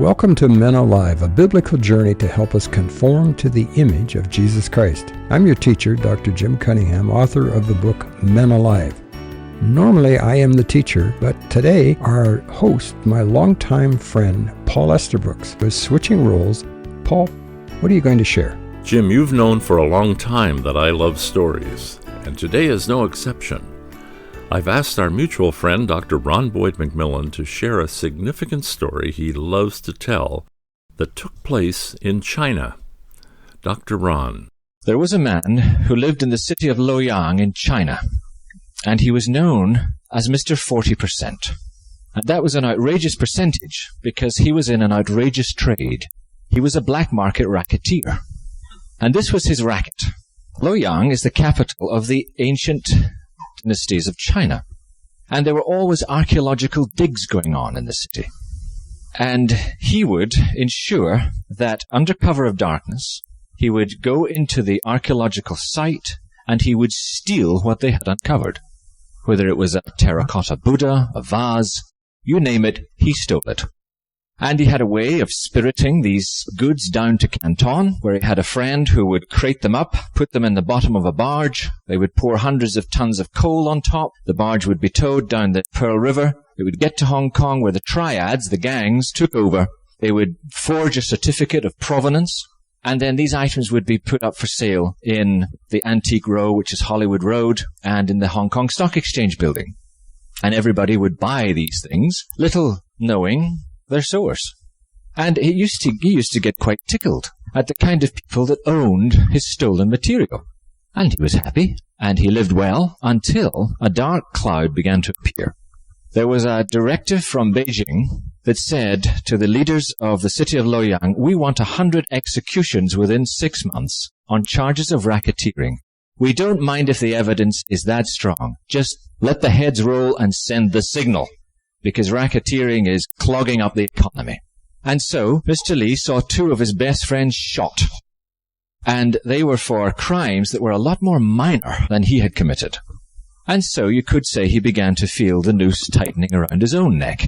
Welcome to Men Alive, a biblical journey to help us conform to the image of Jesus Christ. I'm your teacher, Dr. Jim Cunningham, author of the book Men Alive. Normally, I am the teacher, but today our host, my longtime friend, Paul Estabrooks, is switching roles. Paul, what are you going to share? Jim, you've known for a long time that I love stories, and today is no exception. I've asked our mutual friend, Dr. Ron Boyd McMillan, to share a significant story he loves to tell that took place in China. Dr. Ron. There was a man who lived in the city of Luoyang in China, and he was known as Mr. 40%. And that was an outrageous percentage because he was in an outrageous trade. He was a black market racketeer. And this was his racket. Luoyang is the capital of the ancient dynasties of China. And there were always archaeological digs going on in the city. And he would ensure that under cover of darkness, he would go into the archaeological site and he would steal what they had uncovered. Whether it was a terracotta Buddha, a vase, you name it, he stole it. And he had a way of spiriting these goods down to Canton, where he had a friend who would crate them up, put them in the bottom of a barge. They would pour hundreds of tons of coal on top. The barge would be towed down the Pearl River. It would get to Hong Kong, where the triads, the gangs, took over. They would forge a certificate of provenance, and then these items would be put up for sale in the Antique Row, which is Hollywood Road, and in the Hong Kong Stock Exchange building. And everybody would buy these things, little knowing their source. And he used to get quite tickled at the kind of people that owned his stolen material. And he was happy, and he lived well until a dark cloud began to appear. There was a directive from Beijing that said to the leaders of the city of Luoyang, we want 100 executions within 6 months on charges of racketeering. We don't mind if the evidence is that strong. Just let the heads roll and send the signal, because racketeering is clogging up the economy. And so Mr. Li saw 2 of his best friends shot. And they were for crimes that were a lot more minor than he had committed. And so you could say he began to feel the noose tightening around his own neck.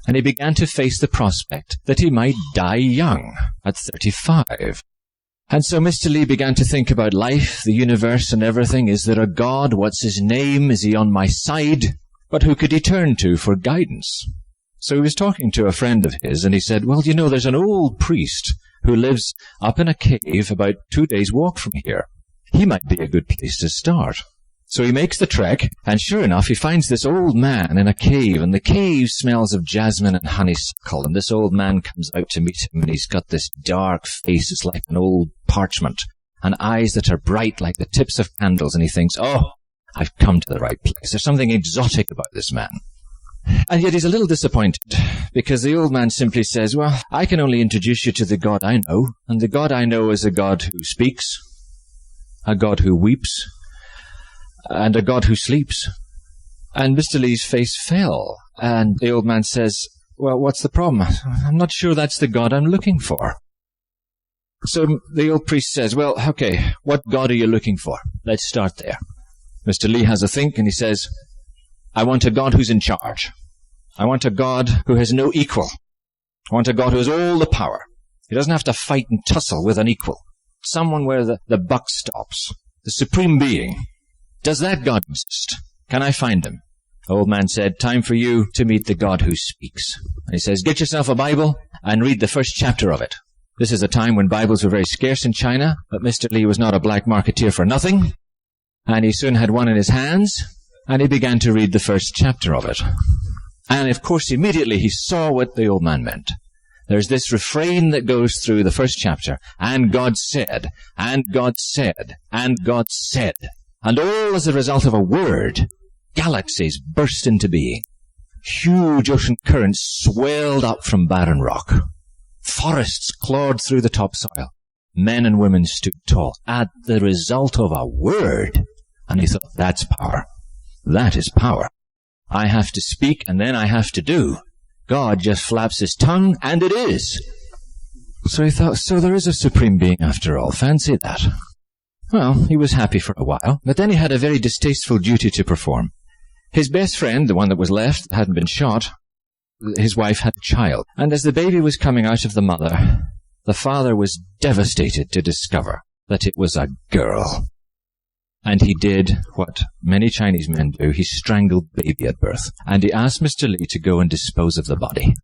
And he began to face the prospect that he might die young at 35. And so Mr. Li began to think about life, the universe, and everything. Is there a God? What's his name? Is he on my side? But who could he turn to for guidance? So he was talking to a friend of his, and he said, well, you know, there's an old priest who lives up in a cave about 2 days' walk from here. He might be a good place to start. So he makes the trek, and sure enough, he finds this old man in a cave, and the cave smells of jasmine and honeysuckle, and this old man comes out to meet him, and he's got this dark face, it's like an old parchment, and eyes that are bright like the tips of candles, and he thinks, oh, I've come to the right place. There's something exotic about this man. And yet he's a little disappointed, because the old man simply says, well, I can only introduce you to the God I know, and the God I know is a God who speaks, a God who weeps, and a God who sleeps. And Mr. Li's face fell, and the old man says, well, what's the problem? I'm not sure that's the God I'm looking for. So the old priest says, well, okay, what God are you looking for? Let's start there. Mr. Li has a think, and he says, I want a God who's in charge. I want a God who has no equal. I want a God who has all the power. He doesn't have to fight and tussle with an equal. Someone where the buck stops. The supreme being. Does that God exist? Can I find him? The old man said, time for you to meet the God who speaks. And he says, get yourself a Bible and read the first chapter of it. This is a time when Bibles were very scarce in China, but Mr. Li was not a black marketeer for nothing. And he soon had one in his hands, and he began to read the first chapter of it. And of course, immediately he saw what the old man meant. There's this refrain that goes through the first chapter, and God said, and God said, and God said. And all as a result of a word, galaxies burst into being. Huge ocean currents swelled up from barren rock. Forests clawed through the topsoil. Men and women stood tall at the result of a word. And he thought, that's power. That is power. I have to speak and then I have to do. God just flaps his tongue and it is. So he thought, so there is a supreme being after all. Fancy that. Well, he was happy for a while, but then he had a very distasteful duty to perform. His best friend, the one that was left, hadn't been shot, his wife had a child. And as the baby was coming out of the mother, the father was devastated to discover that it was a girl. And he did what many Chinese men do. He strangled the baby at birth. And he asked Mr. Lee to go and dispose of the body.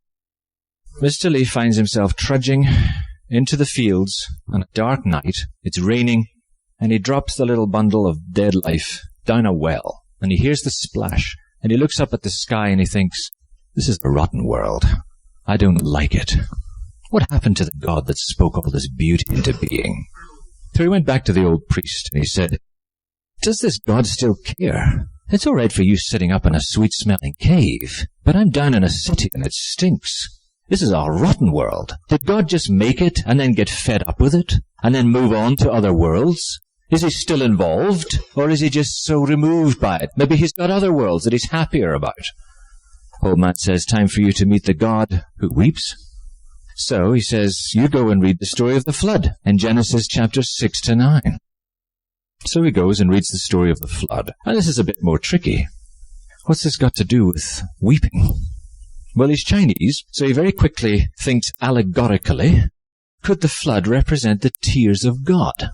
Mr. Lee finds himself trudging into the fields on a dark night. It's raining, and he drops the little bundle of dead life down a well. And he hears the splash, and he looks up at the sky and he thinks, this is a rotten world. I don't like it. What happened to the God that spoke all this beauty into being? So he went back to the old priest and he said, does this God still care? It's all right for you sitting up in a sweet-smelling cave, but I'm down in a city and it stinks. This is a rotten world. Did God just make it and then get fed up with it and then move on to other worlds? Is he still involved, or is he just so removed by it? Maybe he's got other worlds that he's happier about. Old man says, time for you to meet the God who weeps. So he says, you go and read the story of the flood in Genesis chapters 6 to 9. So he goes and reads the story of the flood. And this is a bit more tricky. What's this got to do with weeping? Well, he's Chinese, so he very quickly thinks allegorically, could the flood represent the tears of God?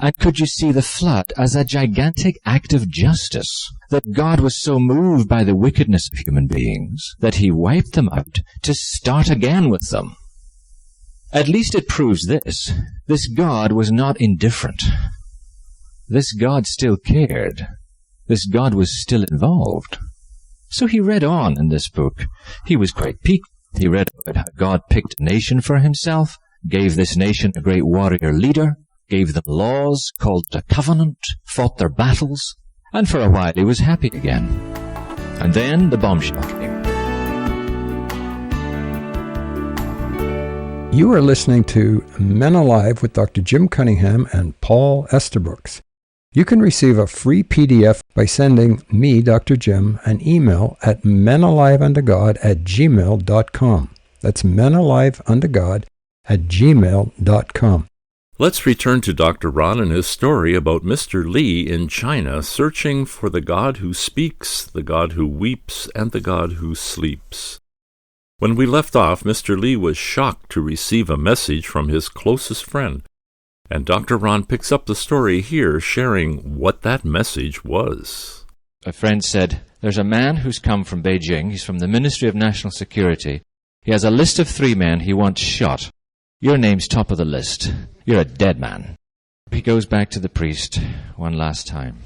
And could you see the flood as a gigantic act of justice? That God was so moved by the wickedness of human beings that he wiped them out to start again with them. At least it proves this. This God was not indifferent. This God still cared. This God was still involved. So he read on in this book. He was quite piqued. He read about how God picked a nation for himself, gave this nation a great warrior leader, gave them laws, called it a covenant, fought their battles, and for a while he was happy again. And then the bombshell came. You are listening to Men Alive with Dr. Jim Cunningham and Paul Estabrooks. You can receive a free PDF by sending me, Dr. Jim, an email at menaliveuntogod@gmail.com. That's menaliveuntogod@gmail.com. Let's return to Dr. Ron and his story about Mr. Lee in China, searching for the God who speaks, the God who weeps, and the God who sleeps. When we left off, Mr. Lee was shocked to receive a message from his closest friend. And Dr. Ron picks up the story here, sharing what that message was. A friend said, there's a man who's come from Beijing. He's from the Ministry of National Security. He has a list of 3 men he wants shot. Your name's top of the list. You're a dead man. He goes back to the priest one last time.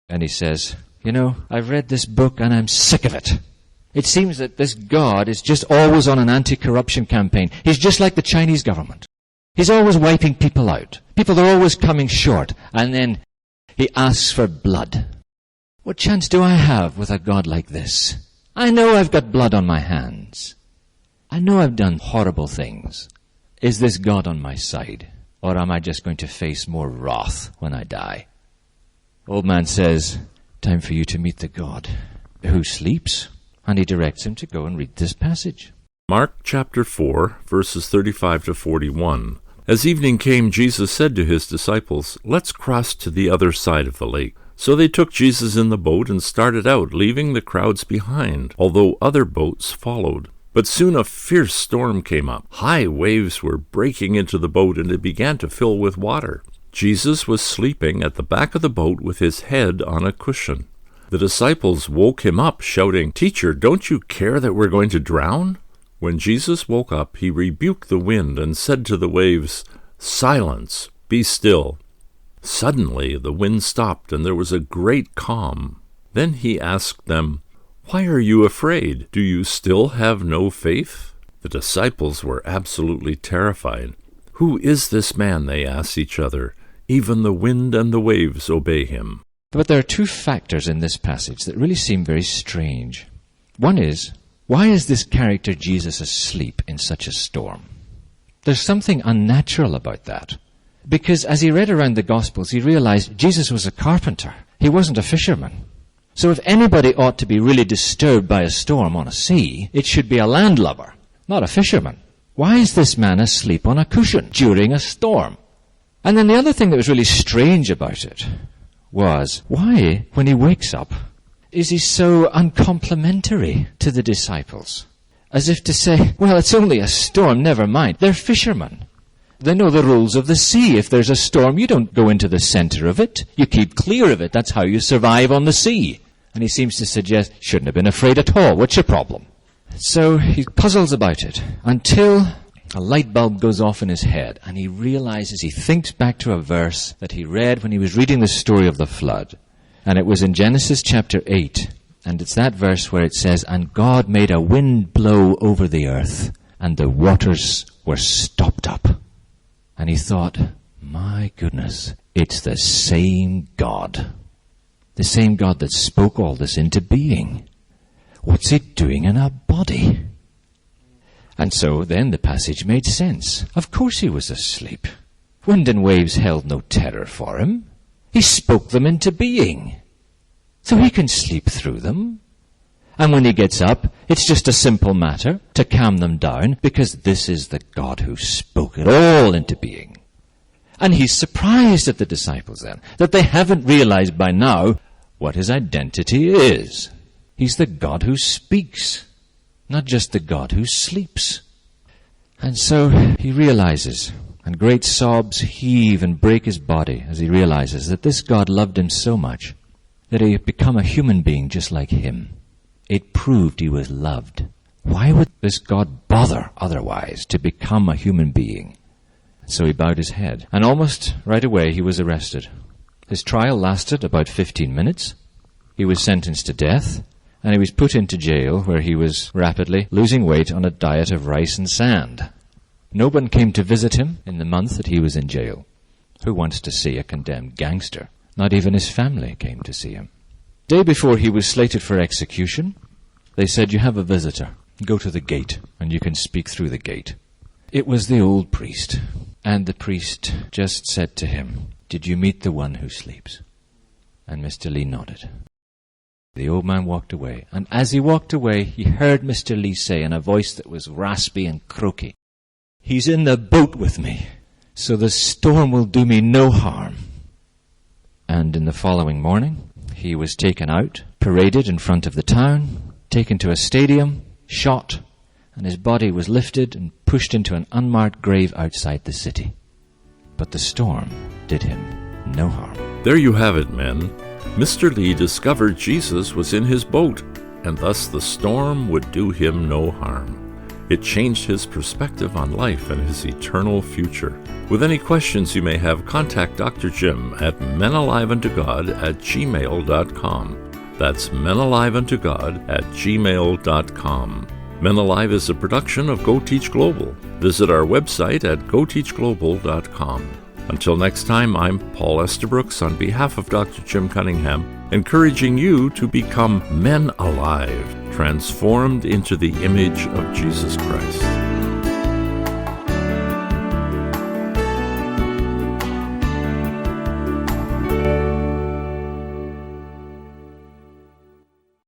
And he says, you know, I've read this book and I'm sick of it. It seems that this God is just always on an anti-corruption campaign. He's just like the Chinese government. He's always wiping people out. People are always coming short. And then he asks for blood. What chance do I have with a God like this? I know I've got blood on my hands. I know I've done horrible things. Is this God on my side? Or am I just going to face more wrath when I die? Old man says, time for you to meet the God who sleeps. And he directs him to go and read this passage. Mark chapter 4, verses 35 to 41. As evening came, Jesus said to his disciples, let's cross to the other side of the lake. So they took Jesus in the boat and started out, leaving the crowds behind, although other boats followed. But soon a fierce storm came up. High waves were breaking into the boat, and it began to fill with water. Jesus was sleeping at the back of the boat with his head on a cushion. The disciples woke him up, shouting, Teacher, don't you care that we're going to drown? When Jesus woke up, he rebuked the wind and said to the waves, Silence, be still. Suddenly the wind stopped, and there was a great calm. Then he asked them, Why are you afraid? Do you still have no faith? The disciples were absolutely terrified. Who is this man? They asked each other. Even the wind and the waves obey him. But there are 2 factors in this passage that really seem very strange. One is, why is this character Jesus asleep in such a storm? There's something unnatural about that. Because as he read around the Gospels, he realized Jesus was a carpenter. He wasn't a fisherman. So if anybody ought to be really disturbed by a storm on a sea, it should be a landlubber, not a fisherman. Why is this man asleep on a cushion during a storm? And then the other thing that was really strange about it was, why, when he wakes up, is he so uncomplimentary to the disciples? as if to say, well, it's only a storm, never mind. They're fishermen. They know the rules of the sea. If there's a storm, you don't go into the center of it. You keep clear of it. That's how you survive on the sea. And he seems to suggest, shouldn't have been afraid at all. What's your problem? So he puzzles about it until a light bulb goes off in his head, and he realizes, he thinks back to a verse that he read when he was reading the story of the flood. And it was in Genesis chapter 8. And it's that verse where it says, and God made a wind blow over the earth, and the waters were stopped up. And he thought, my goodness, it's the same God. The same God that spoke all this into being. What's it doing in a body? And so then the passage made sense. Of course he was asleep. Wind and waves held no terror for him. He spoke them into being. So he can sleep through them. And when he gets up, it's just a simple matter to calm them down, because this is the God who spoke it all into being. And he's surprised at the disciples then, that they haven't realized by now what his identity is. He's the God who speaks, not just the God who sleeps. And so he realizes, and great sobs heave and break his body as he realizes that this God loved him so much that he had become a human being just like him. It proved he was loved. Why would this God bother otherwise to become a human being? So he bowed his head, and almost right away he was arrested. His trial lasted about 15 minutes. He was sentenced to death, and he was put into jail where he was rapidly losing weight on a diet of rice and sand. No one came to visit him in the month that he was in jail. Who wants to see a condemned gangster? Not even his family came to see him. The day before he was slated for execution, they said, you have a visitor. Go to the gate, and you can speak through the gate. It was the old priest, and the priest just said to him, did you meet the one who sleeps? And Mr. Lee nodded. The old man walked away, and as he walked away, he heard Mr. Lee say in a voice that was raspy and croaky, he's in the boat with me, so the storm will do me no harm. And in the following morning, he was taken out, paraded in front of the town, taken to a stadium, shot, and his body was lifted and pushed into an unmarked grave outside the city. But the storm did him no harm. There you have it, men. Mr. Lee discovered Jesus was in his boat, and thus the storm would do him no harm. It changed his perspective on life and his eternal future. With any questions you may have, contact Dr. Jim at menaliveuntogod@gmail.com. That's menaliveuntogod@gmail.com. Men Alive is a production of Go Teach Global. Visit our website at goteachglobal.com. Until next time, I'm Paul Estabrooks on behalf of Dr. Jim Cunningham, encouraging you to become men alive, transformed into the image of Jesus Christ.